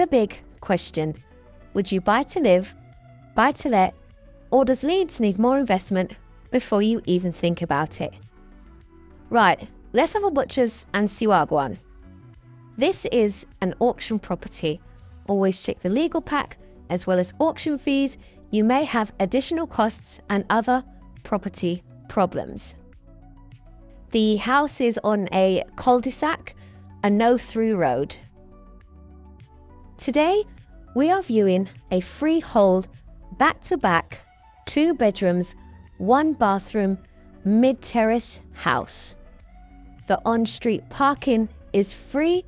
the big question. Would you buy to live, buy to let, or does Leeds need more investment before you even think about it? Right, let's have a butchers and see what I go on. This is an auction property. Always check the legal pack as well as auction fees. You may have additional costs and other property problems. The house is on a cul-de-sac, a no-through road. Today, we are viewing a freehold, back-to-back, 2 bedrooms, 1 bathroom, mid-terrace house. The on-street parking is free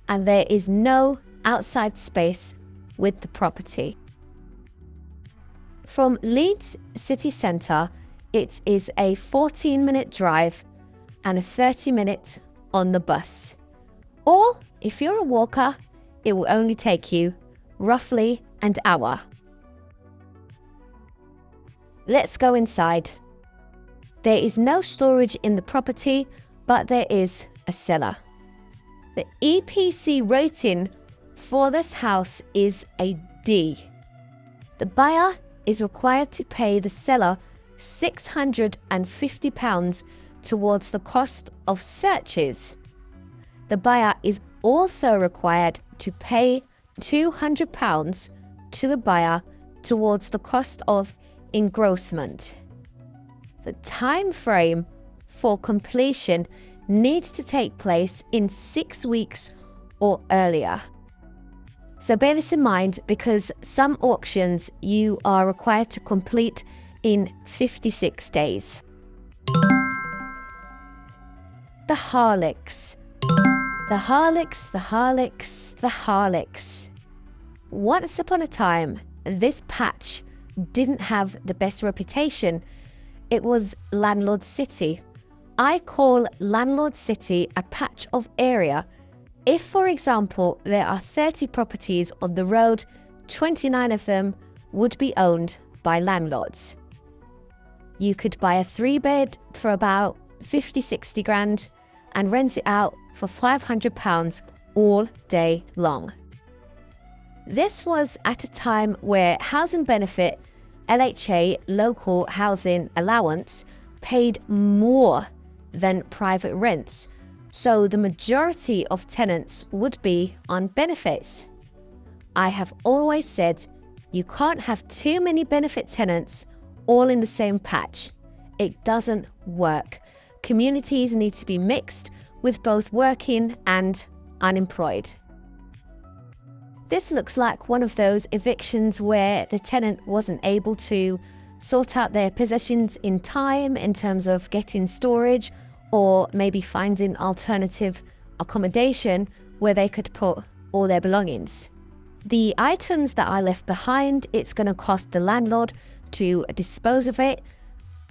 and there is no outside space with the property. From Leeds city centre, it is a 14-minute drive and a 30-minute on the bus. Or if you're a walker, it will only take you roughly an hour. Let's go inside. There is no storage in the property, but there is a cellar. The EPC rating for this house is a D. The buyer is required to pay the seller £650 towards the cost of searches. The buyer is also required to pay £200 to the buyer towards the cost of engrossment. The time frame for completion needs to take place in 6 weeks or earlier. So bear this in mind, because some auctions you are required to complete in 56 days. The Harlocks. The Harlocks, the Harlocks, the Harlocks. Once upon a time, this patch didn't have the best reputation. It was Landlord City. I call Landlord City a patch of area. If, for example, there are 30 properties on the road, 29 of them would be owned by landlords. You could buy a 3-bed for about 50-60 grand and rent it out for £500 all day long. This was at a time where housing benefit, LHA, local housing allowance, paid more than private rents, so the majority of tenants would be on benefits. I have always said you can't have too many benefit tenants all in the same patch. It doesn't work. Communities need to be mixed with both working and unemployed. This looks like one of those evictions where the tenant wasn't able to sort out their possessions in time in terms of getting storage, or maybe finding alternative accommodation where they could put all their belongings. The items that are left behind, it's going to cost the landlord to dispose of it.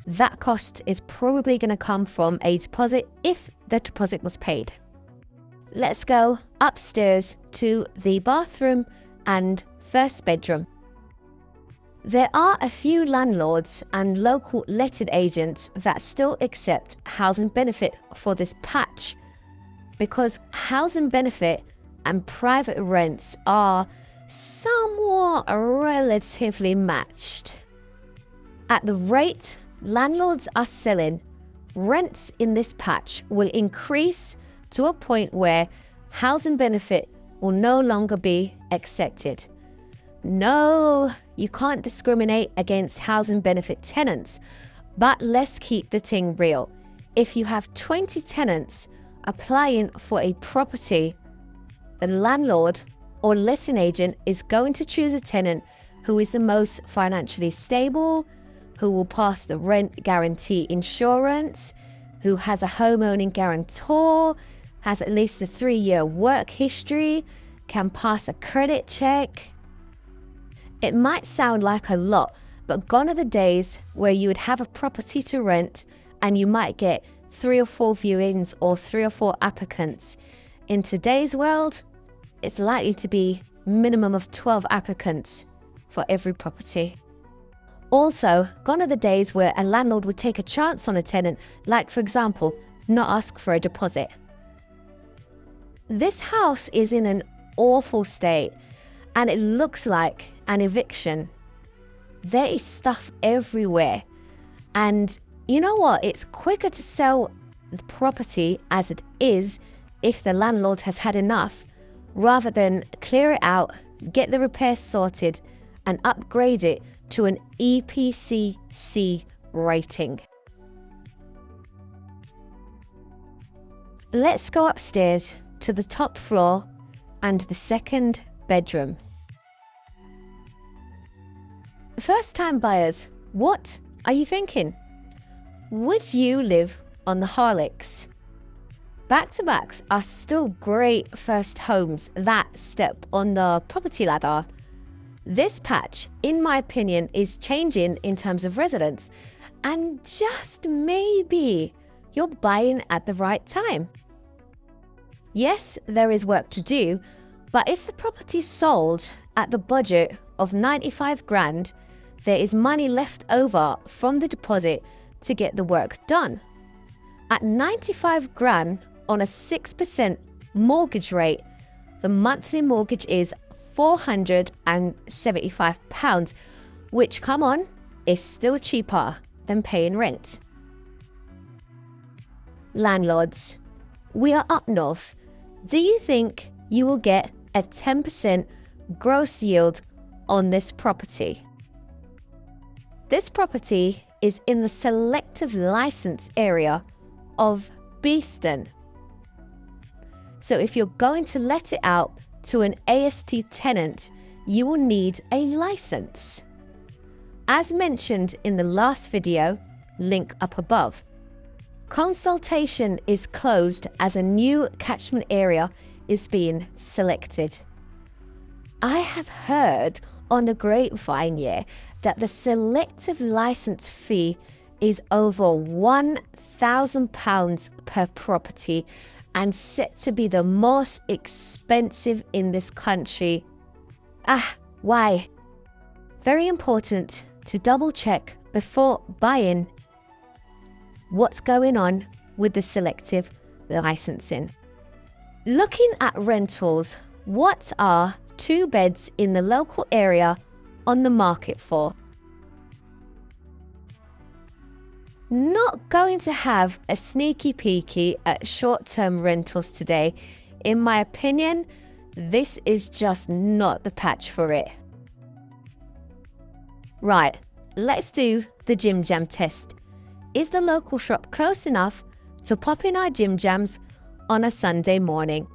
That cost is probably going to come from a deposit if the deposit was paid. Let's go upstairs to the bathroom and first bedroom. There are a few landlords and local letting agents that still accept housing benefit for this patch, because housing benefit and private rents are somewhat relatively matched. At the rate landlords are selling, rents in this patch will increase to a point where housing benefit will no longer be accepted. No, you can't discriminate against housing benefit tenants, but let's keep the thing real. If you have 20 tenants applying for a property, the landlord or letting agent is going to choose a tenant who is the most financially stable, who will pass the rent guarantee insurance, who has a homeowning guarantor, has at least a 3-year work history, can pass a credit check. It might sound like a lot, but gone are the days where you would have a property to rent and you might get 3 or 4 viewings or 3 or 4 applicants. In today's world, it's likely to be minimum of 12 applicants for every property. Also, gone are the days where a landlord would take a chance on a tenant, like for example, not ask for a deposit. This house is in an awful state. and it looks like an eviction. There is stuff everywhere, and you know what? It's quicker to sell the property as it is if the landlord has had enough, rather than clear it out, get the repairs sorted, and upgrade it to an EPC rating. Let's go upstairs to the top floor and the second bedroom. First time buyers, what are you thinking? Would you live on the Harlechs? Back-to-backs are still great first homes that step on the property ladder. This patch, in my opinion, is changing in terms of residents, and just maybe you're buying at the right time. Yes, there is work to do, but if the property is sold at the budget of 95 grand, there is money left over from the deposit to get the work done. At 95 grand on a 6% mortgage rate, the monthly mortgage is £475, which, come on, is still cheaper than paying rent. Landlords, we are up north. Do you think you will get a 10% gross yield on this property? This property is in the selective license area of Beeston. So if you're going to let it out to an AST tenant, you will need a license. As mentioned in the last video, link up above, consultation is closed as a new catchment area is being selected. I have heard on the grapevine that the selective license fee is over £1,000 per property and set to be the most expensive in this country. Why? Very important to double check before buying what's going on with the selective licensing. Looking at rentals, what are 2 beds in the local area on the market for? Not going to have a sneaky peeky at short-term rentals today. In my opinion, this is just not the patch for it. Right, let's do the Jim Jam test. Is the local shop close enough to pop in our Jim Jams on a Sunday morning?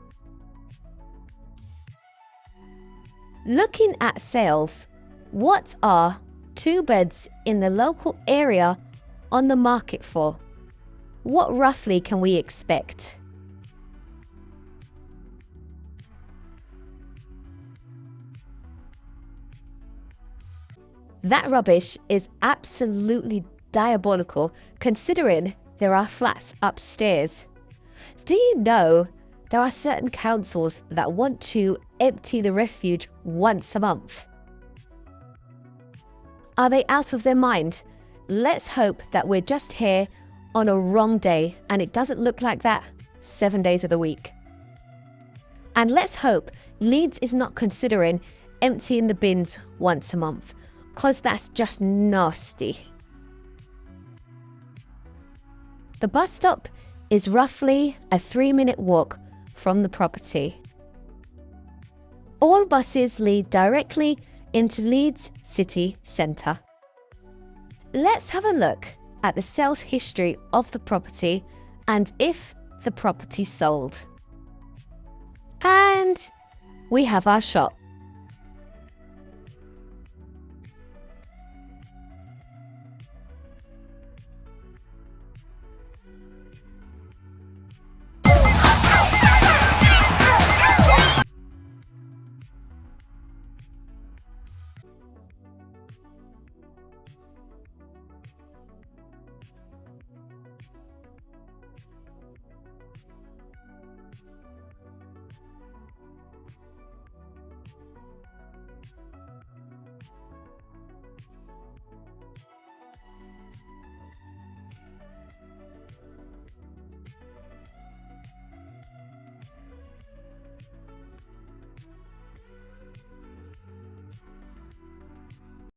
Looking at sales, what are 2 beds in the local area on the market for? What roughly can we expect? That rubbish is absolutely diabolical, considering there are flats upstairs. Do you know there are certain councils that want to empty the refuge once a month? Are they out of their mind? Let's hope that we're just here on a wrong day and it doesn't look like that 7 days of the week. And let's hope Leeds is not considering emptying the bins once a month, because that's just nasty. The bus stop is roughly a 3-minute walk from the property. All buses lead directly into Leeds city centre. Let's have a look at the sales history of the property and if the property sold. And we have our shop.